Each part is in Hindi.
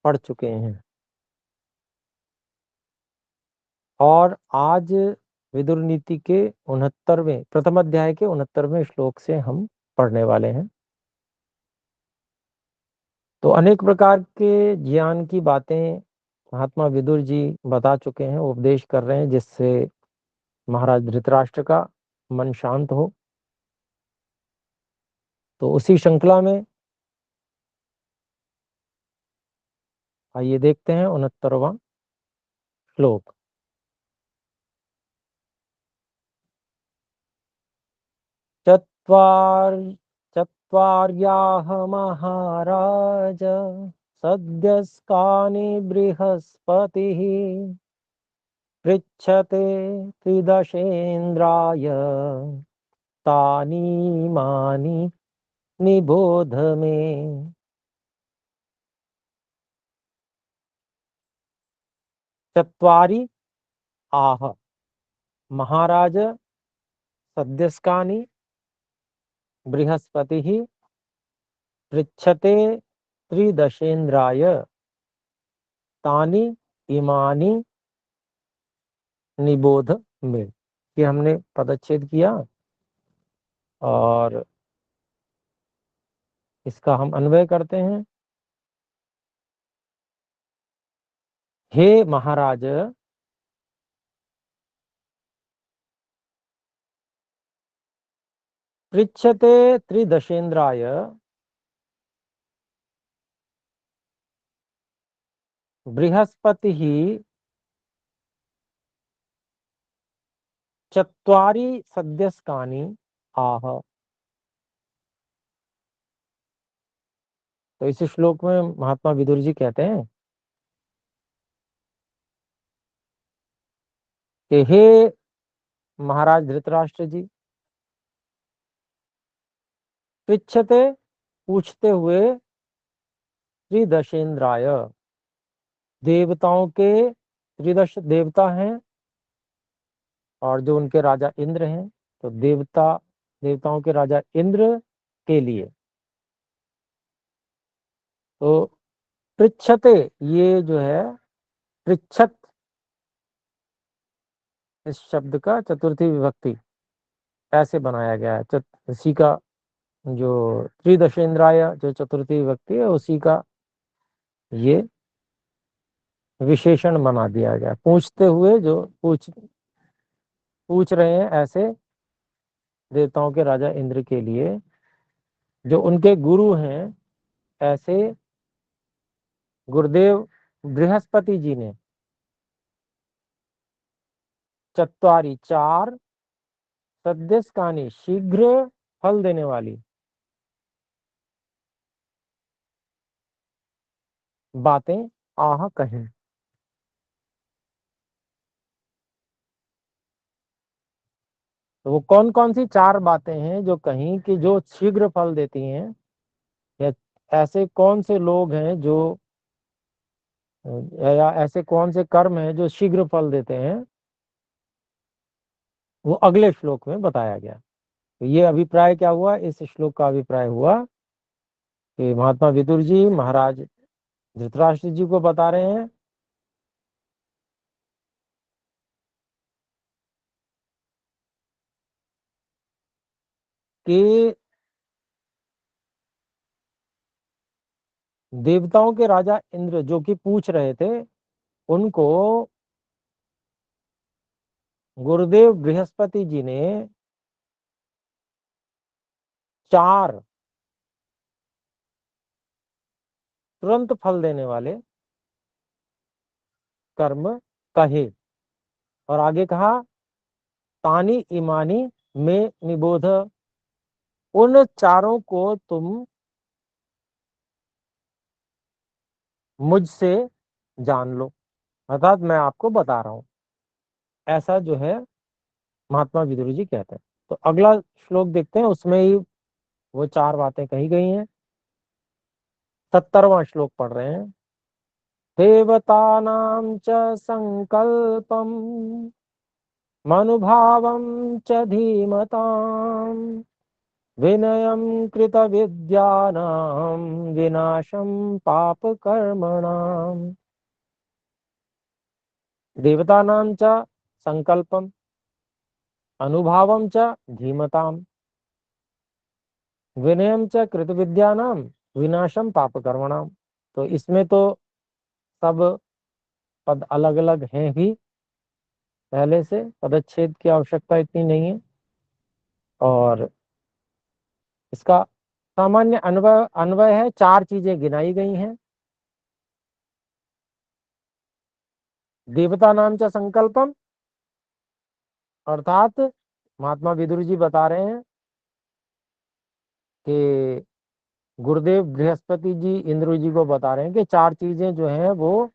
पढ़ चुके हैं। और आज विदुर नीति के 69वें प्रथम अध्याय के 69वें श्लोक से हम पढ़ने वाले हैं। तो अनेक प्रकार के ज्ञान की बातें महात्मा विदुर जी बता चुके हैं, उपदेश कर रहे हैं, जिससे महाराज धृतराष्ट्र का मन शांत हो। तो उसी श्रृंखला में आइए देखते हैं 69वां श्लोक। चत्वार चत्वार्याः महाराज सद्यस्कानि बृहस्पतिः पृच्छते त्रिदशेन्द्राय तानि मानि निबोध मे। चत्वारि आह महाराज सद्यस्कानि बृहस्पतिः पृच्छते त्रिदशेन्द्राय तानि इमानि निबोध मे। ये हमने पदच्छेद किया और इसका हम अन्वय करते हैं। हे महाराज, पृच्छते त्रिदशेन्द्राय बृहस्पतिः चत्वारि सद्यस्कानि आह। तो इस श्लोक में महात्मा विदुर जी कहते हैं कि हे महाराज धृतराष्ट्र जी, पृच्छते पूछते हुए त्रिदशेन्द्राय देवताओं के, त्रिदश देवता हैं और जो उनके राजा इंद्र हैं, तो देवताओं के राजा इंद्र के लिए। तो पृच्छते, ये जो है पृच्छत, इस शब्द का चतुर्थी विभक्ति ऐसे बनाया गया है। इसी का जो त्रिदशेन्द्राय जो चतुर्थी विभक्ति है, उसी का ये विशेषण बना दिया गया। पूछते हुए, जो पूछ रहे हैं ऐसे देवताओं के राजा इंद्र के लिए, जो उनके गुरु हैं, ऐसे गुरुदेव बृहस्पति जी ने चत्वारी चार सद्यस्कानी शीघ्र फल देने वाली बातें आह कहीं। तो वो कौन कौन सी चार बातें हैं जो कहीं कि जो शीघ्र फल देती हैं, या ऐसे कौन से लोग हैं जो, या ऐसे कौन से कर्म हैं जो शीघ्र फल देते हैं, वो अगले श्लोक में बताया गया। तो ये अभिप्राय क्या हुआ, इस श्लोक का अभिप्राय हुआ कि महात्मा विदुर जी महाराज धृतराष्ट्र जी को बता रहे हैं कि देवताओं के राजा इंद्र जो कि पूछ रहे थे, उनको गुरुदेव बृहस्पति जी ने चार तुरंत फल देने वाले कर्म कहे, और आगे कहा तानी इमानी में निबोध, उन चारों को तुम मुझसे जान लो, अर्थात मैं आपको बता रहा हूं। ऐसा जो है महात्मा विदुर जी कहते हैं। तो अगला श्लोक देखते हैं, उसमें ही वो चार बातें कही गई हैं। 70वां श्लोक पढ़ रहे हैं। देवतानां च संकल्पम मनुभावं च धीमताम् विनयं कृतविद्यानां विनाशं पापकर्मणाम्। देवतानां च संकल्पम अनुभावं च धीमताम्, विनयं च कृतविद्यानां विनाशम पापकर्मणाम्। तो इसमें तो सब पद अलग अलग हैं ही, पहले से पदच्छेद की आवश्यकता इतनी नहीं है। और इसका सामान्य अन्वय अन्वय है, चार चीजें गिनाई गई हैं। देवता नाम च संकल्पम, अर्थात महात्मा विदुर जी बता रहे हैं कि गुरुदेव बृहस्पति जी इंद्र जी को बता रहे हैं कि चार चीजें जो हैं वो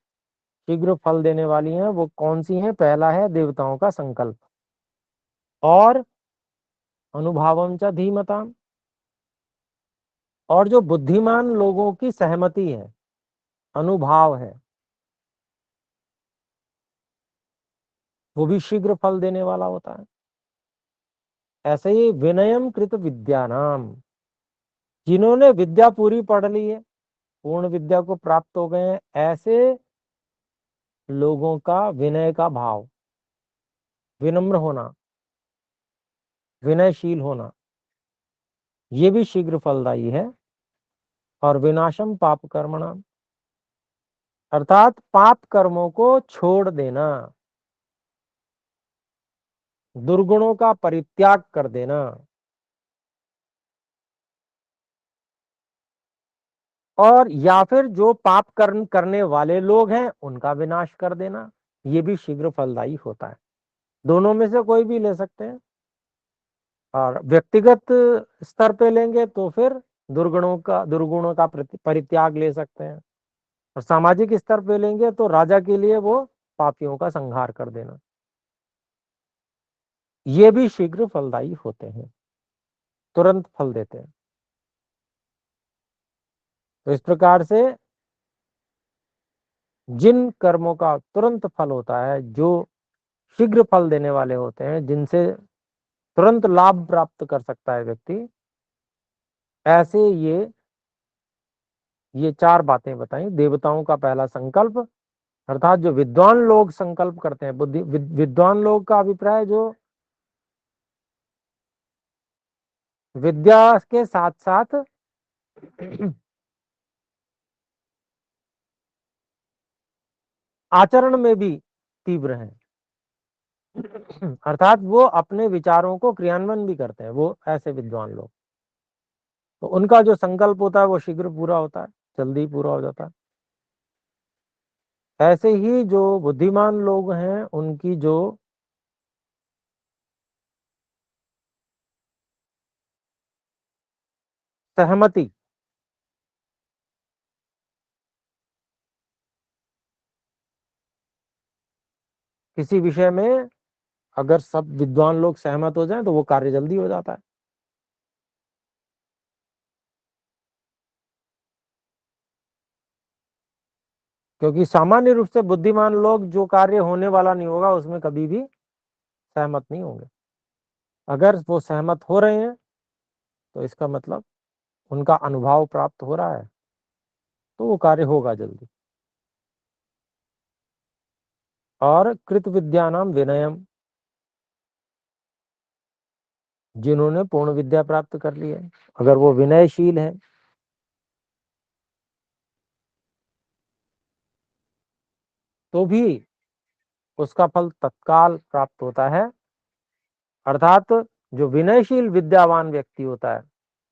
शीघ्र फल देने वाली हैं। वो कौन सी हैं? पहला है देवताओं का संकल्प, और अनुभावम च धीमताम, और जो बुद्धिमान लोगों की सहमति है, अनुभाव है, वो भी शीघ्र फल देने वाला होता है। ऐसे ही विनयम कृत विद्यानाम, जिन्होंने विद्या पूरी पढ़ ली है, पूर्ण विद्या को प्राप्त हो गए हैं, ऐसे लोगों का विनय का भाव, विनम्र होना, विनयशील होना, ये भी शीघ्र फलदायी है। और विनाशम पाप कर्मणा, अर्थात पाप कर्मों को छोड़ देना, दुर्गुणों का परित्याग कर देना, और या फिर जो पाप कर्म करने वाले लोग हैं उनका विनाश कर देना, ये भी शीघ्र फलदायी होता है। दोनों में से कोई भी ले सकते हैं। और व्यक्तिगत स्तर पे लेंगे तो फिर दुर्गुणों का परित्याग ले सकते हैं। और सामाजिक स्तर पे लेंगे तो राजा के लिए वो पापियों का संहार कर देना, ये भी शीघ्र फलदायी होते हैं, तुरंत फल देते हैं। तो इस प्रकार से जिन कर्मों का तुरंत फल होता है, जो शीघ्र फल देने वाले होते हैं, जिनसे तुरंत लाभ प्राप्त कर सकता है व्यक्ति, ऐसे ये चार बातें बताई। देवताओं का पहला संकल्प, अर्थात जो विद्वान लोग संकल्प करते हैं, विद्वान लोग का अभिप्राय जो विद्या के साथ साथ आचरण में भी तीव्र हैं, अर्थात वो अपने विचारों को क्रियान्वयन भी करते हैं, वो ऐसे विद्वान लोग। तो उनका जो संकल्प होता है वो शीघ्र पूरा होता है, जल्दी पूरा हो जाता है। ऐसे ही जो बुद्धिमान लोग हैं, उनकी जो सहमति, किसी विषय में अगर सब विद्वान लोग सहमत हो जाएं तो वो कार्य जल्दी हो जाता है। क्योंकि सामान्य रूप से बुद्धिमान लोग जो कार्य होने वाला नहीं होगा उसमें कभी भी सहमत नहीं होंगे। अगर वो सहमत हो रहे हैं तो इसका मतलब उनका अनुभव प्राप्त हो रहा है, तो वो कार्य होगा जल्दी। और कृत विद्यानाम विनयम, जिन्होंने पूर्ण विद्या प्राप्त कर ली है, अगर वो विनयशील है तो भी उसका फल तत्काल प्राप्त होता है। अर्थात जो विनयशील विद्यावान व्यक्ति होता है,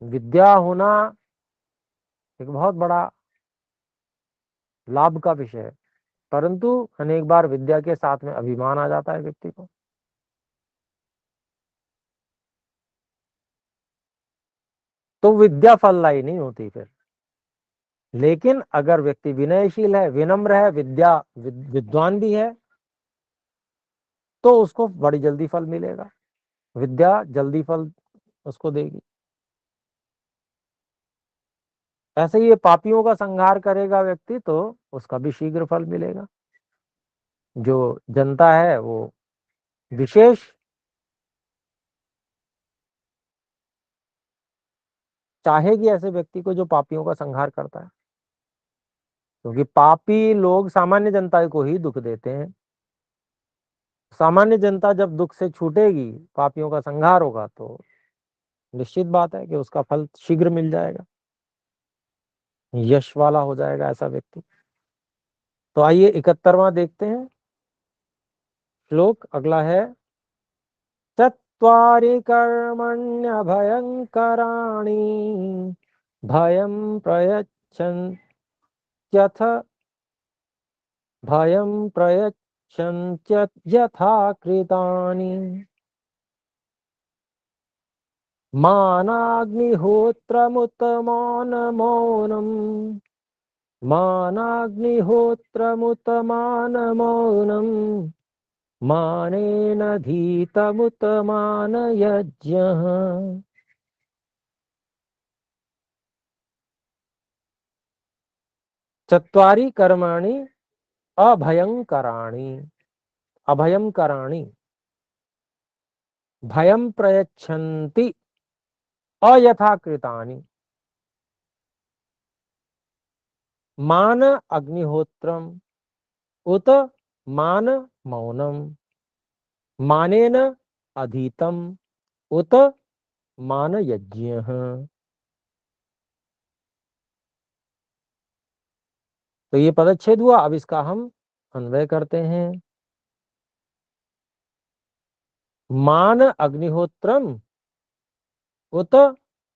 विद्या होना एक बहुत बड़ा लाभ का विषय है, परंतु अनेक बार विद्या के साथ में अभिमान आ जाता है व्यक्ति को, तो विद्या फलदायी नहीं होती फिर। लेकिन अगर व्यक्ति विनयशील है, विनम्र है, विद्वान भी है, तो उसको बड़ी जल्दी फल मिलेगा, विद्या जल्दी फल उसको देगी। ऐसे ही ये पापियों का संहार करेगा व्यक्ति तो उसका भी शीघ्र फल मिलेगा। जो जनता है वो विशेष चाहेगी ऐसे व्यक्ति को जो पापियों का संहार करता है, क्योंकि पापी लोग सामान्य जनता को ही दुख देते हैं। सामान्य जनता जब दुख से छूटेगी, पापियों का संहार होगा, तो निश्चित बात है कि उसका फल शीघ्र मिल जाएगा, यश वाला हो जाएगा ऐसा व्यक्ति। तो आइए 71वां देखते हैं श्लोक। अगला है, चत्वारि कर्मण्यभयङ्कराणि भयं प्रयच्छन्त्यथ भयं प्रयच्छन्त्यथा कृतानि मानाग्निहोत्रमुतमानमौनम् मानाग्निहोत्रमुतमानमौनम् मानेन धीतमुतमानयज्ञः। चत्वारि कर्माणि अभयंकराणि अभयंकराणि भयं प्रयच्छन्ति अयथाकृतानि मान अग्निहोत्रम उत मान मौनम मानेन अधीतम उत मान यज्ञः। तो ये पदच्छेद हुआ। अब इसका हम अन्वय करते हैं। मान अग्निहोत्रम उत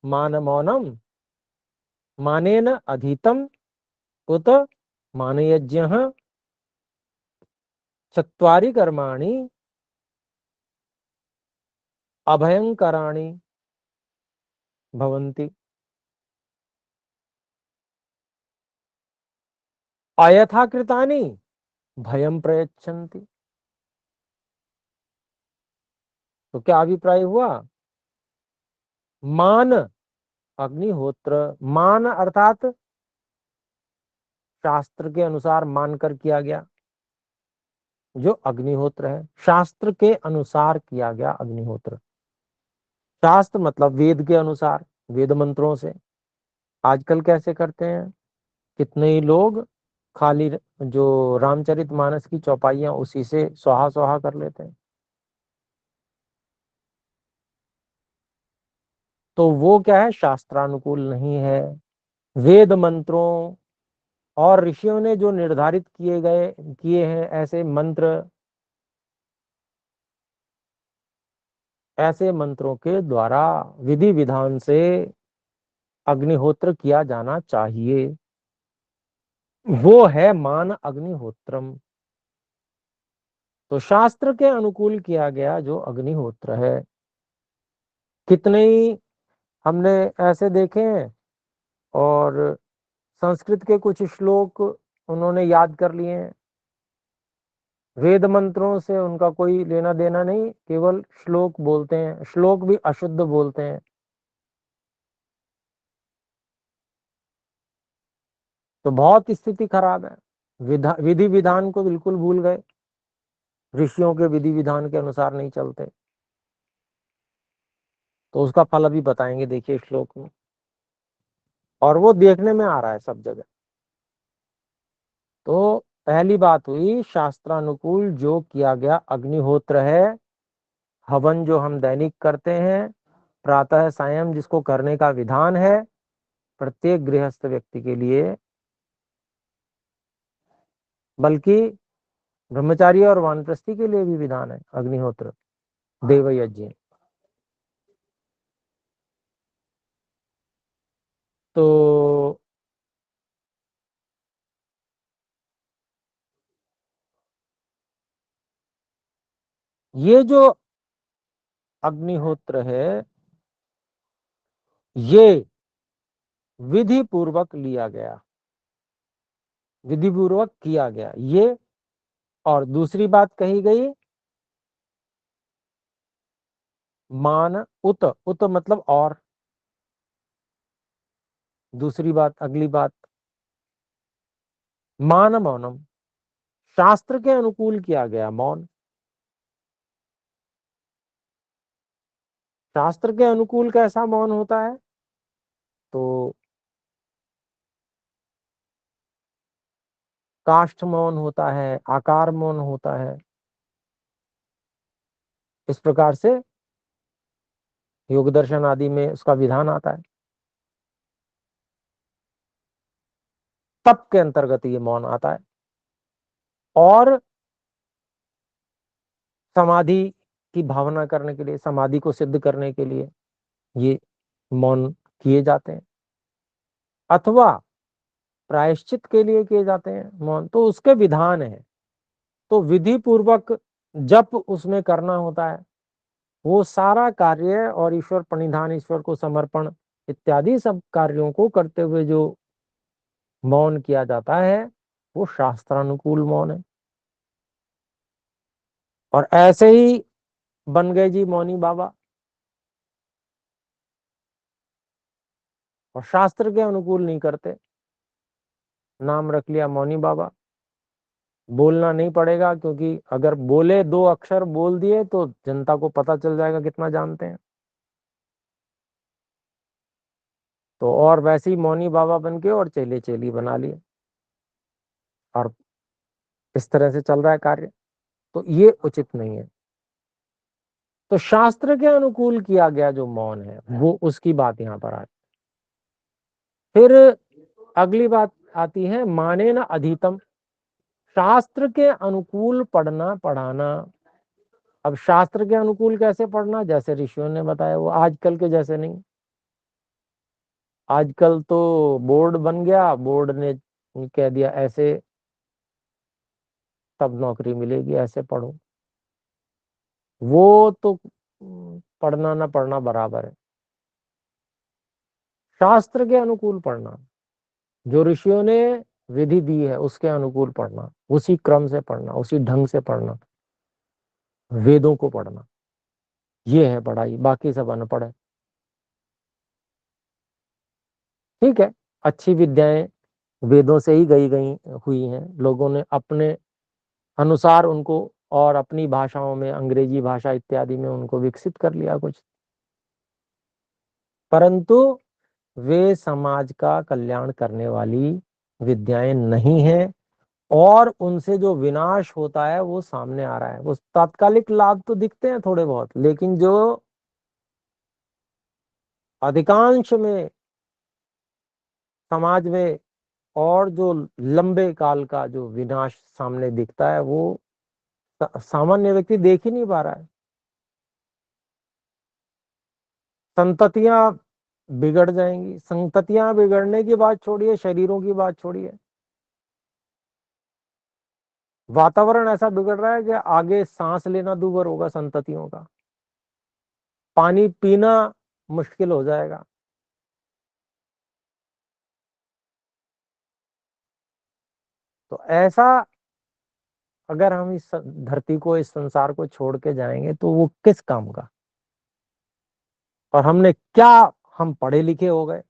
मान मौनम मानेन अधीतम उत मान यज्ञः चत्वारि कर्माणि अभयंकराणि भवन्ति अयथाकृतानि भयं प्रयच्छन्ति। तो क्या अभिप्राय हुआ? मान अग्निहोत्र, मान अर्थात शास्त्र के अनुसार मानकर किया गया जो अग्निहोत्र है, शास्त्र के अनुसार किया गया अग्निहोत्र। शास्त्र मतलब वेद के अनुसार, वेद मंत्रों से। आजकल कैसे करते हैं, कितने ही लोग खाली जो रामचरितमानस की चौपाइयां उसी से स्वाहा स्वाहा कर लेते हैं। तो वो क्या है, शास्त्रानुकूल नहीं है। वेद मंत्रों और ऋषियों ने जो निर्धारित किए हैं ऐसे मंत्र, ऐसे मंत्रों के द्वारा विधि विधान से अग्निहोत्र किया जाना चाहिए। वो है मान अग्निहोत्रम। तो शास्त्र के अनुकूल किया गया जो अग्निहोत्र है। कितने ही हमने ऐसे देखे हैं, और संस्कृत के कुछ श्लोक उन्होंने याद कर लिए हैं। वेद मंत्रों से उनका कोई लेना देना नहीं, केवल श्लोक बोलते हैं, श्लोक भी अशुद्ध बोलते हैं। तो बहुत स्थिति खराब है। विधि विधान को बिल्कुल भूल गए, ऋषियों के विधि विधान के अनुसार नहीं चलते। तो उसका फल अभी बताएंगे, देखिए श्लोक में। और वो देखने में आ रहा है सब जगह। तो पहली बात हुई, शास्त्रानुकूल जो किया गया अग्निहोत्र है, हवन जो हम दैनिक करते हैं, प्रातः सायं जिसको करने का विधान है प्रत्येक गृहस्थ व्यक्ति के लिए, बल्कि ब्रह्मचारी और वानप्रस्थी के लिए भी विधान है अग्निहोत्र देव यज्ञ। तो ये जो अग्निहोत्र है, ये विधि पूर्वक लिया गया, विधि पूर्वक किया गया ये। और दूसरी बात कही गई, मान उत, उत मतलब और। दूसरी बात, अगली बात, मान मौनम, शास्त्र के अनुकूल किया गया मौन। शास्त्र के अनुकूल कैसा मौन होता है? तो काष्ठ मौन होता है, आकार मौन होता है। इस प्रकार से योग दर्शन आदि में उसका विधान आता है। तप के अंतर्गत ये मौन आता है। और समाधि की भावना करने के लिए, समाधि को सिद्ध करने के लिए ये मौन किए जाते हैं, अथवा प्रायश्चित के लिए किए जाते हैं मौन, तो उसके विधान है। तो विधि पूर्वक जप उसमें करना होता है, वो सारा कार्य और ईश्वर प्रणिधान, ईश्वर को समर्पण इत्यादि सब कार्यों को करते हुए जो मौन किया जाता है वो शास्त्रानुकूल मौन है। और ऐसे ही बन गए जी मौनी बाबा, और शास्त्र के अनुकूल नहीं करते, नाम रख लिया मौनी बाबा। बोलना नहीं पड़ेगा, क्योंकि अगर बोले, दो अक्षर बोल दिए तो जनता को पता चल जाएगा कितना जानते हैं। तो और वैसे ही मौनी बाबा बन के और चेले चेली बना लिए, और इस तरह से चल रहा है कार्य। तो ये उचित नहीं है। तो शास्त्र के अनुकूल किया गया जो मौन है वो, उसकी बात यहाँ पर आती। फिर अगली बात आती है माने न अधितम, शास्त्र के अनुकूल पढ़ना पढ़ाना। अब शास्त्र के अनुकूल कैसे पढ़ना, जैसे ऋषियों ने बताया, वो आजकल के जैसे नहीं। आजकल तो बोर्ड बन गया, बोर्ड ने कह दिया ऐसे तब नौकरी मिलेगी, ऐसे पढ़ो। वो तो पढ़ना ना पढ़ना बराबर है। शास्त्र के अनुकूल पढ़ना, जो ऋषियों ने विधि दी है उसके अनुकूल पढ़ना, उसी क्रम से पढ़ना, उसी ढंग से पढ़ना, वेदों को पढ़ना, ये है पढ़ाई। बाकी सब अनपढ़ है। ठीक है, अच्छी विद्याएं वेदों से ही गई गई हुई हैं, लोगों ने अपने अनुसार उनको और अपनी भाषाओं में, अंग्रेजी भाषा इत्यादि में उनको विकसित कर लिया कुछ, परंतु वे समाज का कल्याण करने वाली विद्याएं नहीं हैं। और उनसे जो विनाश होता है वो सामने आ रहा है। वो तात्कालिक लाभ तो दिखते हैं थोड़े बहुत, लेकिन जो अधिकांश में समाज में और जो लंबे काल का जो विनाश सामने दिखता है वो सामान्य व्यक्ति देख ही नहीं पा रहा है। संततियां बिगड़ जाएंगी। संततियां बिगड़ने की बात छोड़िए, शरीरों की बात छोड़िए, वातावरण ऐसा बिगड़ रहा है कि आगे सांस लेना दूभर होगा संततियों का, पानी पीना मुश्किल हो जाएगा। तो ऐसा अगर हम इस धरती को, इस संसार को छोड़ के जाएंगे तो वो किस काम का। और हमने क्या, हम पढ़े लिखे हो गए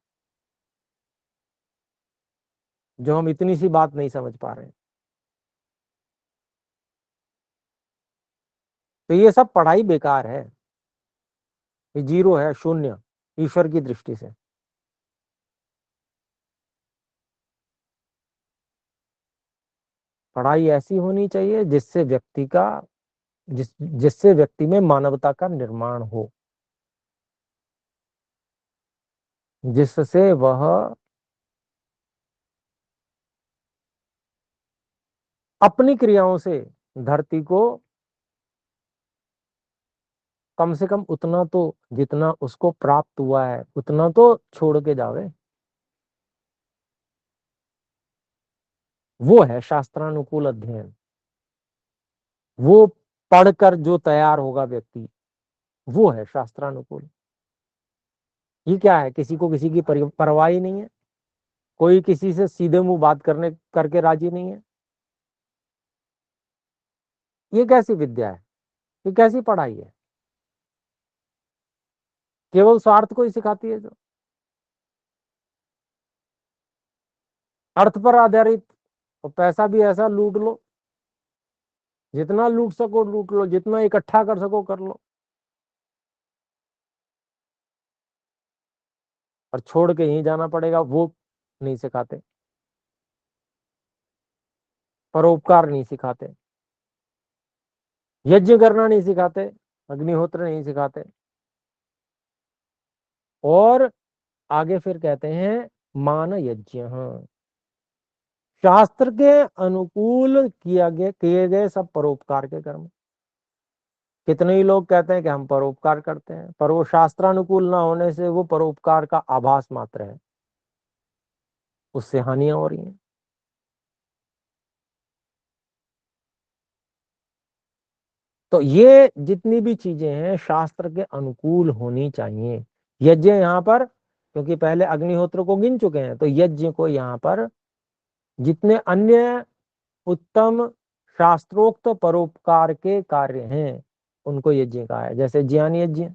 जो हम इतनी सी बात नहीं समझ पा रहे हैं। तो ये सब पढ़ाई बेकार है, ये जीरो है, शून्य ईश्वर की दृष्टि से। पढ़ाई ऐसी होनी चाहिए जिससे व्यक्ति का, जिससे व्यक्ति में मानवता का निर्माण हो, जिससे वह अपनी क्रियाओं से धरती को कम से कम उतना तो, जितना उसको प्राप्त हुआ है उतना तो छोड़ के जावे। वो है शास्त्रानुकूल अध्ययन। वो पढ़कर जो तैयार होगा व्यक्ति, वो है शास्त्रानुकूल। ये क्या है, किसी को किसी की परवाह ही नहीं है, कोई किसी से सीधे मुंह बात करने करके राजी नहीं है। ये कैसी विद्या है, ये कैसी पढ़ाई है, केवल स्वार्थ को ही सिखाती है। जो अर्थ पर आधारित, और पैसा भी ऐसा लूट लो, जितना लूट सको लूट लो, जितना इकट्ठा कर सको कर लो। और छोड़ के यहीं जाना पड़ेगा, वो नहीं सिखाते। परोपकार नहीं सिखाते, यज्ञ करना नहीं सिखाते, अग्निहोत्र नहीं सिखाते। और आगे फिर कहते हैं मान यज्ञ, शास्त्र के अनुकूल किए गए सब परोपकार के कर्म। कितने ही लोग कहते हैं कि हम परोपकार करते हैं, पर वो शास्त्रानुकूल ना होने से वो परोपकार का आभास मात्र है, उससे हानियां हो रही हैं। तो ये जितनी भी चीजें हैं शास्त्र के अनुकूल होनी चाहिए। यज्ञ यहाँ पर, क्योंकि पहले अग्निहोत्र को गिन चुके हैं, तो यज्ञ को यहाँ पर जितने अन्य उत्तम शास्त्रोक्त परोपकार के कार्य हैं उनको यज्ञ कहा है। जैसे ज्ञान यज्ञ,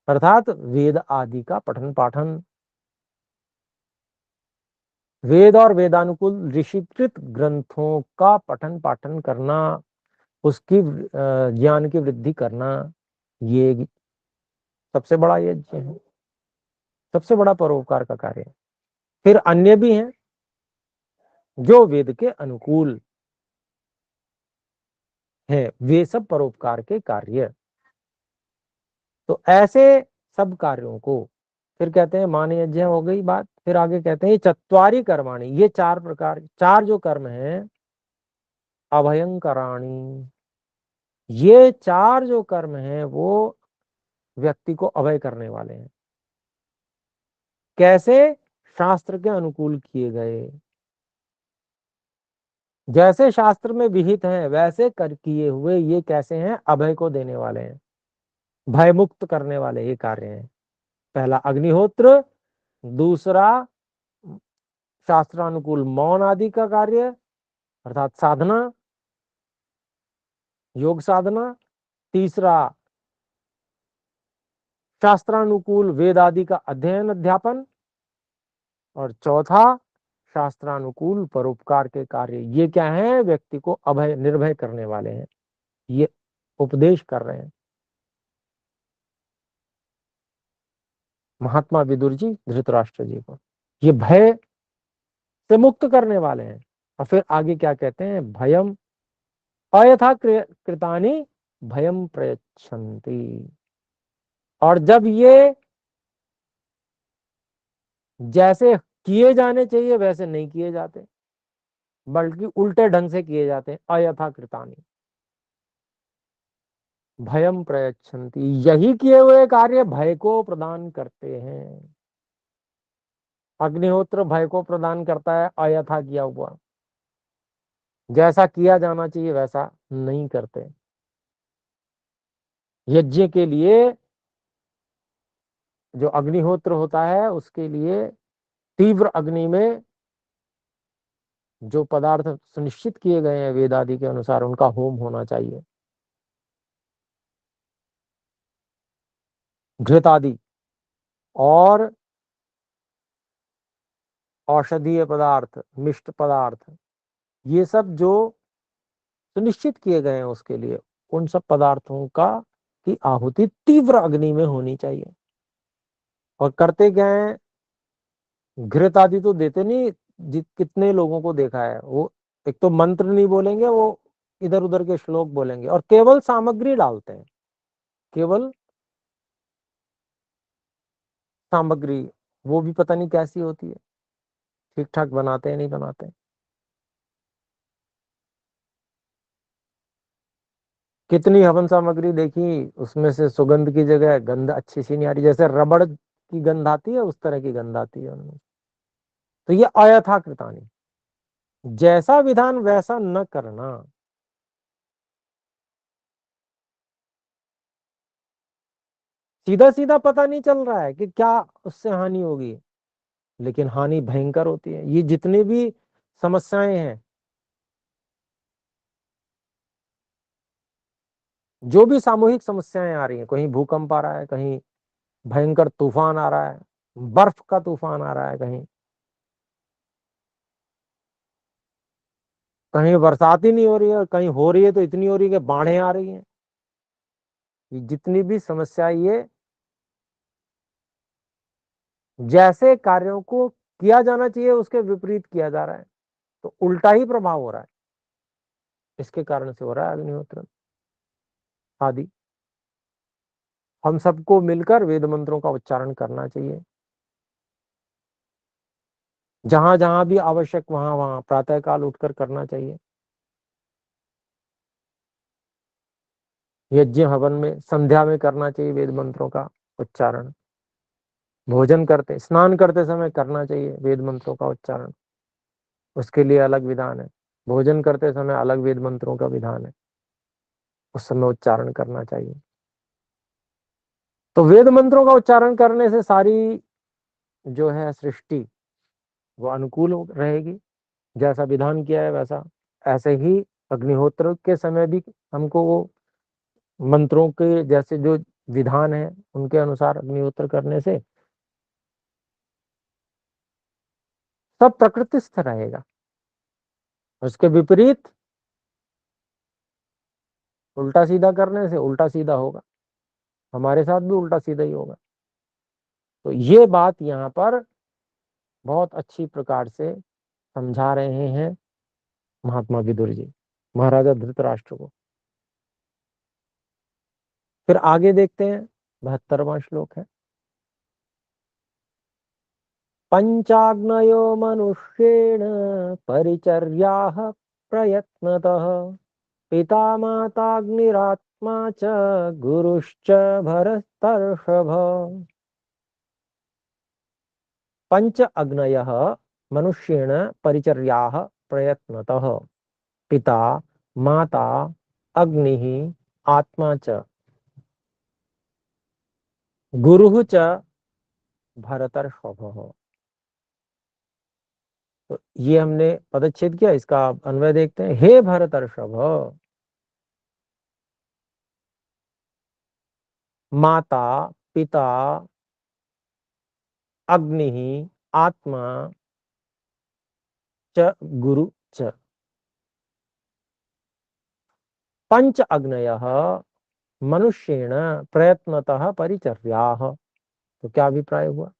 अर्थात वेद आदि का पठन पाठन, वेद और वेदानुकूल ऋषिकृत ग्रंथों का पठन पाठन करना, उसकी ज्ञान की वृद्धि करना, ये सबसे बड़ा यज्ञ है, सबसे बड़ा परोपकार का कार्य है। फिर अन्य भी हैं जो वेद के अनुकूल है, वे सब परोपकार के कार्य। तो ऐसे सब कार्यों को फिर कहते हैं मान यज्ञ, हो गई बात। फिर आगे कहते हैं चत्वारी कर्माणि, ये चार प्रकार, चार जो कर्म हैं, अभयंकराणी, ये चार जो कर्म हैं वो व्यक्ति को अभय करने वाले हैं। कैसे? शास्त्र के अनुकूल किए गए, जैसे शास्त्र में विहित हैं वैसे कर किए हुए ये कैसे हैं? अभय को देने वाले हैं, भय मुक्त करने वाले ये कार्य हैं। पहला अग्निहोत्र, दूसरा शास्त्रानुकूल मौन आदि का कार्य अर्थात साधना, योग साधना, तीसरा शास्त्रानुकूल वेद आदि का अध्ययन अध्यापन, और चौथा शास्त्रानुकूल परोपकार के कार्य। ये क्या है? व्यक्ति को अभय निर्भय करने वाले हैं, ये उपदेश कर रहे हैं महात्मा विदुर जी धृतराष्ट्र जी को। ये भय से मुक्त करने वाले हैं। और फिर आगे क्या कहते हैं? भयम अयथा कृतानि भयम प्रयच्छन्ति। और जब ये जैसे किए जाने चाहिए वैसे नहीं किए जाते, बल्कि उल्टे ढंग से किए जाते हैं, अयथा कृतानि भयम प्रयच्छन्ति, यही किए हुए कार्य भय को प्रदान करते हैं। अग्निहोत्र भय को प्रदान करता है, अयथा किया हुआ, जैसा किया जाना चाहिए वैसा नहीं करते। यज्ञ के लिए जो अग्निहोत्र होता है उसके लिए तीव्र अग्नि में जो पदार्थ सुनिश्चित किए गए हैं वेद आदि के अनुसार उनका होम होना चाहिए, घृत आदि और औषधीय पदार्थ, मिष्ट पदार्थ, ये सब जो सुनिश्चित किए गए हैं उसके लिए, उन सब पदार्थों का की आहुति तीव्र अग्नि में होनी चाहिए। और करते क्या है? घृत आदि तो देते नहीं। कितने लोगों को देखा है, वो एक तो मंत्र नहीं बोलेंगे, वो इधर उधर के श्लोक बोलेंगे और केवल सामग्री डालते हैं, केवल सामग्री, वो भी पता नहीं कैसी होती है, ठीक ठाक बनाते हैं नहीं बनाते। कितनी हवन सामग्री देखी, उसमें से सुगंध की जगह गंध अच्छी सी नहीं आ रही, जैसे रबड़ की गंध आती है उस तरह की गंध आती है उनमें। तो ये अयथाकृतानि, जैसा विधान वैसा न करना। सीधा सीधा पता नहीं चल रहा है कि क्या उससे हानि होगी, लेकिन हानि भयंकर होती है। ये जितनी भी समस्याएं हैं, जो भी सामूहिक समस्याएं आ रही हैं, कहीं भूकंप आ रहा है, कहीं भयंकर तूफान आ रहा है, बर्फ का तूफान आ रहा है, कहीं कहीं बरसात ही नहीं हो रही है, और कहीं हो रही है तो इतनी हो रही है कि बाढ़ें आ रही हैं। ये जितनी भी समस्या, ये जैसे कार्यों को किया जाना चाहिए उसके विपरीत किया जा रहा है, तो उल्टा ही प्रभाव हो रहा है। इसके कारण से हो रहा है अग्निहोत्र आदि। हम सबको मिलकर वेद मंत्रों का उच्चारण करना चाहिए, जहां जहां भी आवश्यक वहां वहां प्रातः काल उठकर करना चाहिए। यज्ञ हवन में, संध्या में करना चाहिए वेद मंत्रों का उच्चारण। भोजन करते, स्नान करते समय करना चाहिए वेद मंत्रों का उच्चारण, उसके लिए अलग विधान है। भोजन करते समय अलग वेद मंत्रों का विधान है, उस समय उच्चारण करना चाहिए। तो वेद मंत्रों का उच्चारण करने से सारी जो है सृष्टि वो अनुकूल रहेगी। जैसा विधान किया है वैसा, ऐसे ही अग्निहोत्र के समय भी हमको वो मंत्रों के जैसे जो विधान है उनके अनुसार अग्निहोत्र करने से सब प्रकृतिस्थ रहेगा। उसके विपरीत उल्टा सीधा करने से उल्टा सीधा होगा, हमारे साथ भी उल्टा सीधा ही होगा। तो ये बात यहाँ पर बहुत अच्छी प्रकार से समझा रहे हैं महात्मा विदुर जी महाराजा धृतराष्ट्र को। फिर आगे देखते हैं, 72वां श्लोक है। पंचाग्नयो मनुष्येण परिचर्याः प्रयत्नतः पिता माताग्निरात्मा च गुरुश्च भरतर्षभ। पंच अग्नयः मनुष्येण परिचर्याः प्रयत्नतः पिता माता अग्निः आत्मा च गुरुः च भरतर्षभ। तो ये हमने पदच्छेद किया, इसका अन्वय देखते हैं। हे भरतर्षभ, माता पिता अग्नि आत्मा च गुरु च पंच अग्नयः मनुष्येण प्रयत्नतः परिचर्याः। तो क्या अभिप्राय हुआ?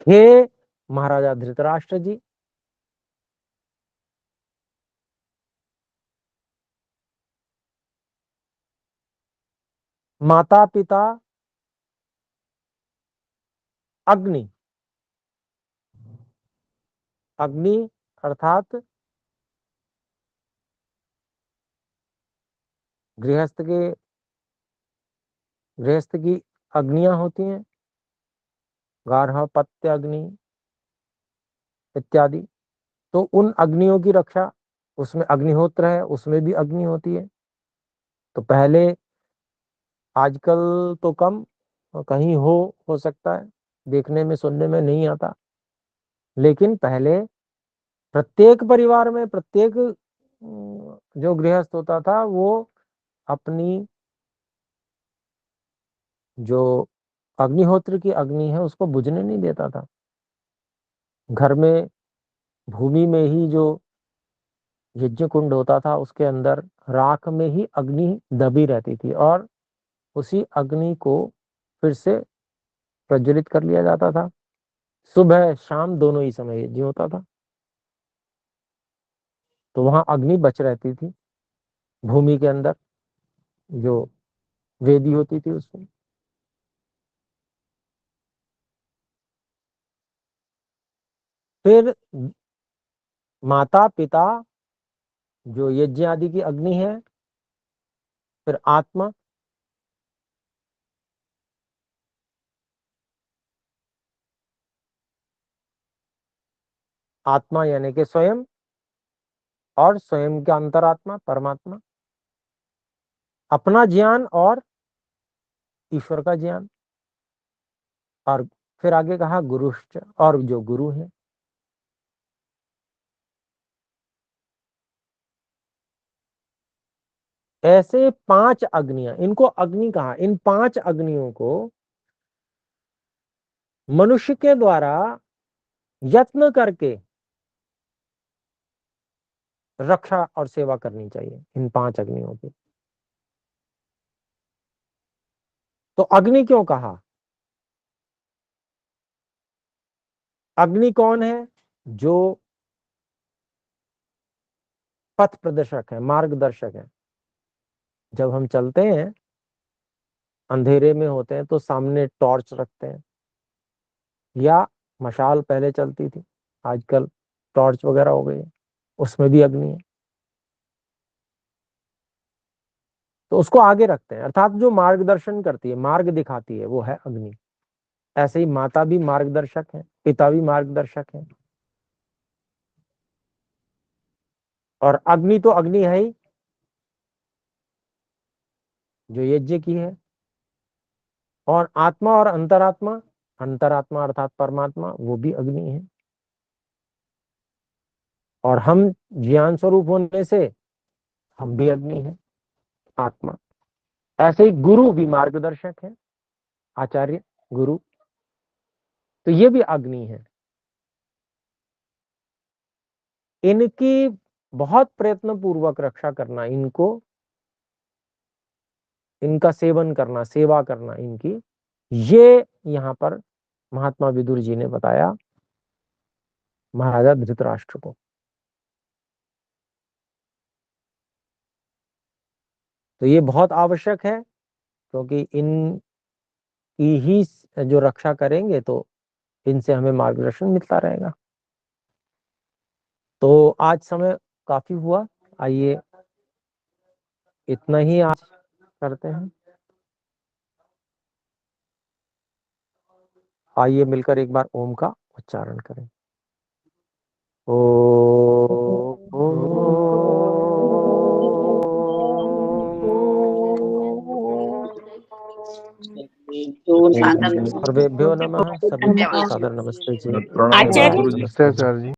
हे महाराजा धृतराष्ट्र जी, माता पिता अग्नि, अग्नि अर्थात गृहस्थ के, गृहस्थ की अग्नियां होती हैं, गार्ह पत्य अग्नि इत्यादि। तो उन अग्नियों की रक्षा, उसमें अग्निहोत्र है उसमें भी अग्नि होती है। तो पहले, आजकल तो कम, कहीं हो सकता है, देखने में सुनने में नहीं आता, लेकिन पहले प्रत्येक परिवार में प्रत्येक जो गृहस्थ होता था वो अपनी जो अग्निहोत्र की अग्नि है उसको बुझने नहीं देता था। घर में भूमि में ही जो यज्ञ कुंड होता था उसके अंदर राख में ही अग्नि दबी रहती थी, और उसी अग्नि को फिर से प्रज्वलित कर लिया जाता था। सुबह शाम दोनों ही समय यज्ञ होता था, तो वहां अग्नि बच रहती थी भूमि के अंदर, जो वेदी होती थी उसमें। फिर माता पिता जो यज्ञ आदि की अग्नि है, फिर आत्मा, आत्मा यानी कि स्वयं, और स्वयं का अंतरात्मा परमात्मा, अपना ज्ञान और ईश्वर का ज्ञान, और फिर आगे कहा गुरुश्च, और जो गुरु है। ऐसे पांच अग्नियां, इनको अग्नि कहा, इन पांच अग्नियों को मनुष्य के द्वारा यत्न करके रक्षा और सेवा करनी चाहिए, इन पांच अग्नियों की। तो अग्नि क्यों कहा? अग्नि कौन है? जो पथ प्रदर्शक है, मार्गदर्शक है। जब हम चलते हैं, अंधेरे में होते हैं, तो सामने टॉर्च रखते हैं, या मशाल पहले चलती थी, आजकल टॉर्च वगैरह हो गई है, उसमें भी अग्नि है, तो उसको आगे रखते हैं। अर्थात जो मार्गदर्शन करती है, मार्ग दिखाती है, वो है अग्नि। ऐसे ही माता भी मार्गदर्शक है, पिता भी मार्गदर्शक है, और अग्नि तो अग्नि है ही, जो यज्ञ की है। और आत्मा और अंतरात्मा, अंतरात्मा अर्थात परमात्मा, वो भी अग्नि है। और हम ज्ञान स्वरूप होने से हम भी अग्नि है, आत्मा। ऐसे ही गुरु भी मार्गदर्शक है, आचार्य, गुरु, तो ये भी अग्नि है। इनकी बहुत प्रयत्न पूर्वक रक्षा करना, इनका सेवन करना, सेवा करना इनकी, ये यहां पर महात्मा विदुर जी ने बताया महाराजा धृतराष्ट्र को। तो ये बहुत आवश्यक है, क्योंकि इनकी ही जो रक्षा करेंगे तो इनसे हमें मार्गदर्शन मिलता रहेगा। तो आज समय काफी हुआ, आइए इतना ही आज करते हैं। आइए मिलकर एक बार ओम का उच्चारण करें। ओ, सर्वेभ्यो नमः, सभी को सादर नमस्ते जी। प्रणाम धन्यवाद, गुरु जी। नमस्ते जी। आचार्य जी।